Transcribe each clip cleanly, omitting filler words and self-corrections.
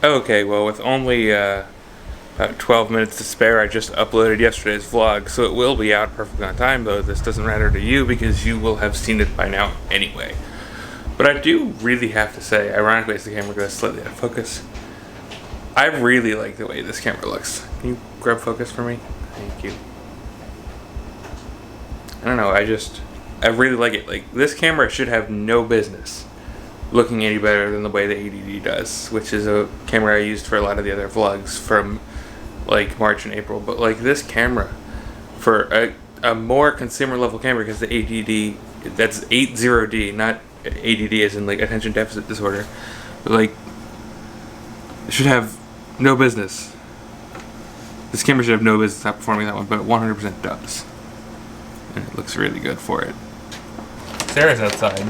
Okay, well, with only about 12 minutes to spare, I just uploaded yesterday's vlog, so it will be out perfectly on time, though this doesn't matter to you because you will have seen it by now anyway. But I do really have to say, ironically, as the camera goes slightly out of focus, I really like the way this camera looks. Can you grab focus for me? Thank you. I don't know, I really like it. Like, this camera should have no business looking any better than the way the ADD does, which is a camera I used for a lot of the other vlogs from like March and April. But like this camera, for a more consumer level camera, because the ADD, that's 80D, not ADD as in like attention deficit disorder, but like it should have no business. This camera should have no business not performing that one, but it 100% does, and it looks really good for it. Sarah's outside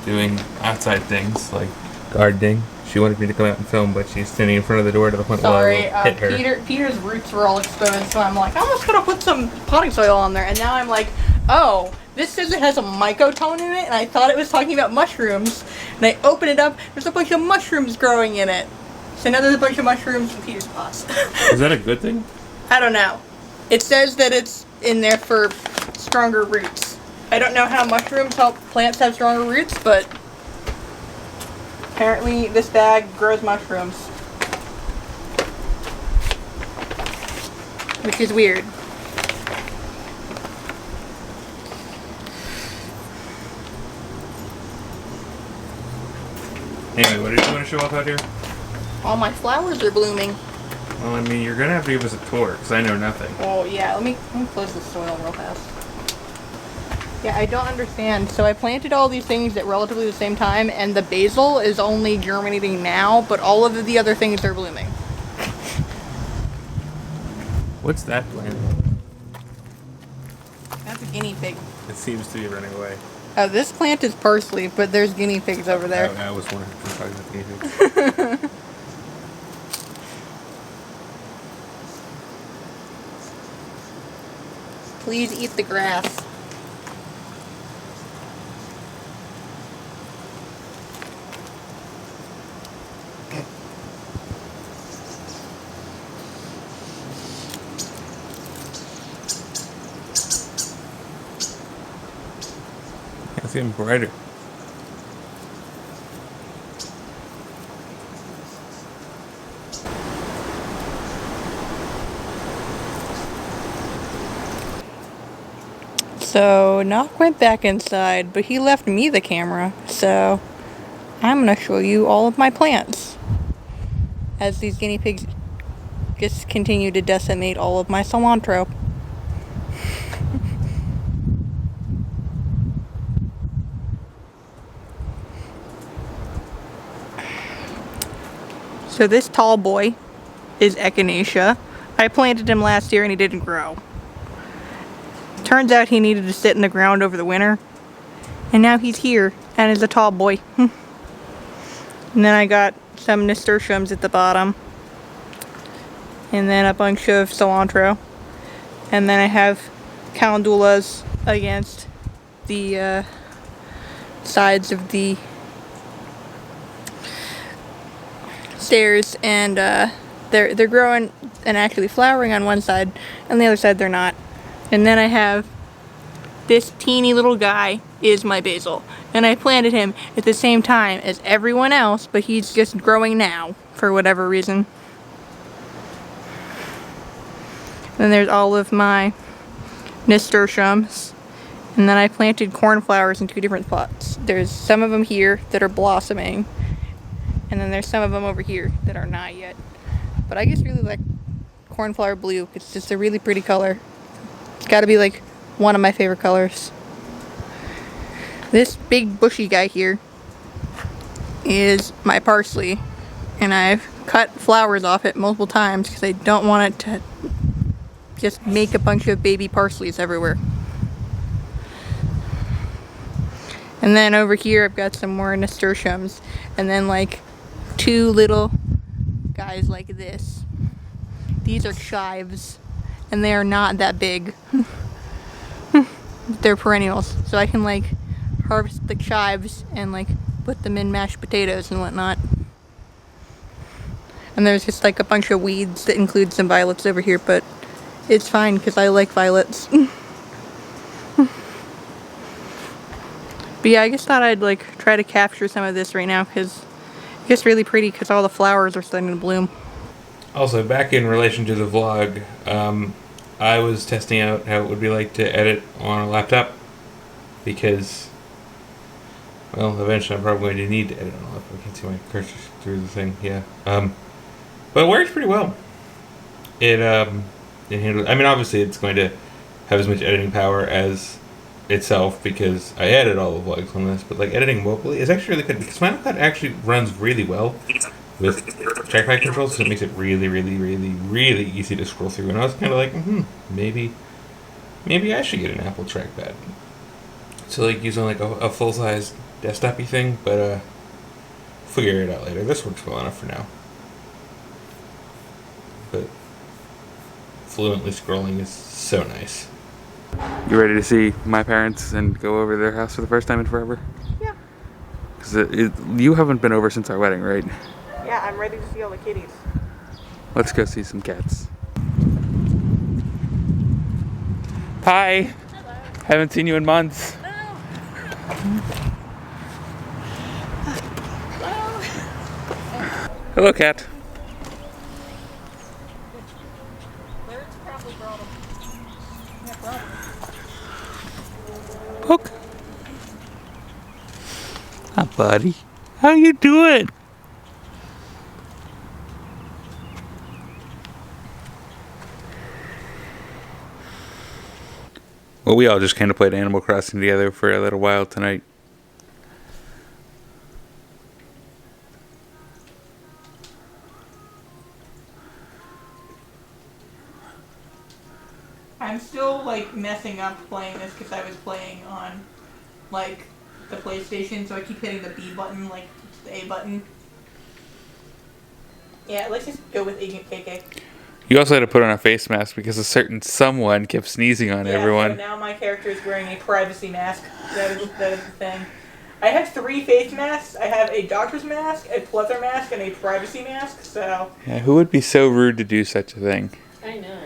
doing outside things like gardening. She wanted me to come out and film, but she's standing in front of the door to the point where I hit her. Peter's roots were all exposed, so I'm like, I'm just gonna put some potting soil on there, and now I'm like, oh, this says it has a mycotone in it, and I thought it was talking about mushrooms, and I open it up, there's a bunch of mushrooms growing in it. So now there's a bunch of mushrooms in Peter's pots. Is that a good thing? I don't know. It says that it's in there for stronger roots. I don't know how mushrooms help plants have stronger roots, but apparently this bag grows mushrooms. Which is weird. Anyway, what did you want to show off out here? All my flowers are blooming. Well, I mean, you're going to have to give us a tour, because I know nothing. Oh, yeah. Let me close the soil real fast. Yeah, I don't understand. So I planted all these things at relatively the same time, and the basil is only germinating now, but all of the other things are blooming. What's that plant? That's a guinea pig. It seems to be running away. This plant is parsley, but there's guinea pigs over there. I was wondering if you were talking about guinea pigs. Please eat the grass. It's even brighter. So Nock went back inside, but he left me the camera, so I'm going to show you all of my plants as these guinea pigs just continue to decimate all of my cilantro. So this tall boy is echinacea. I planted him last year and he didn't grow. Turns out he needed to sit in the ground over the winter. And now he's here and is a tall boy. And then I got some nasturtiums at the bottom. And then a bunch of cilantro. And then I have calendulas against the sides of the stairs, and they're growing and actually flowering on one side, and the other side they're not. And then I have this teeny little guy is my basil, and I planted him at the same time as everyone else, but he's just growing now for whatever reason. Then there's all of my nasturtiums, and then I planted cornflowers in 2 different pots. There's some of them here that are blossoming, and then there's some of them over here that are not yet. But I just really like cornflower blue. It's just a really pretty color. It's got to be like one of my favorite colors. This big bushy guy here is my parsley, and I've cut flowers off it multiple times because I don't want it to just make a bunch of baby parsleys everywhere. And then over here I've got some more nasturtiums, and then like 2 little guys like this. These are chives, and they are not that big. They're perennials, so I can like harvest the chives and like put them in mashed potatoes and whatnot. And there's just like a bunch of weeds that include some violets over here, but it's fine because I like violets. But yeah, I just thought I'd like try to capture some of this right now because it's just really pretty because all the flowers are starting to bloom. Also, back in relation to the vlog, I was testing out how it would be like to edit on a laptop because, well, eventually I'm probably going to need to edit on a laptop. I can't see my cursor through the thing. Yeah. But it works pretty well. It handles. I mean, obviously, it's going to have as much editing power as itself because I edit all the vlogs on this. But like editing locally is actually really good because Final Cut actually runs really well with trackpad controls, so it makes it really, really, really, really easy to scroll through. And I was kind of like, maybe I should get an Apple trackpad. So like use on like a full size desktop-y thing, but figure it out later. This works well enough for now. But fluently scrolling is so nice. You ready to see my parents and go over their house for the first time in forever? Yeah. Because you haven't been over since our wedding, right? Yeah, I'm ready to see all the kitties. Let's go see some cats. Hi. Hello. Haven't seen you in months. No. Hello. Hello, cat. Birds probably brought them. Yeah, probably. Poke. Hi, buddy. How you doing? Well, we all just kind of played Animal Crossing together for a little while tonight. I'm still like messing up playing this because I was playing on like the PlayStation, so I keep hitting the B button like the A button. Yeah, let's just go with Agent KK. You also had to put on a face mask because a certain someone kept sneezing on everyone. So now my character is wearing a privacy mask. That is the thing. I have 3 face masks. I have a doctor's mask, a pleather mask, and a privacy mask, so... Yeah, who would be so rude to do such a thing? I know.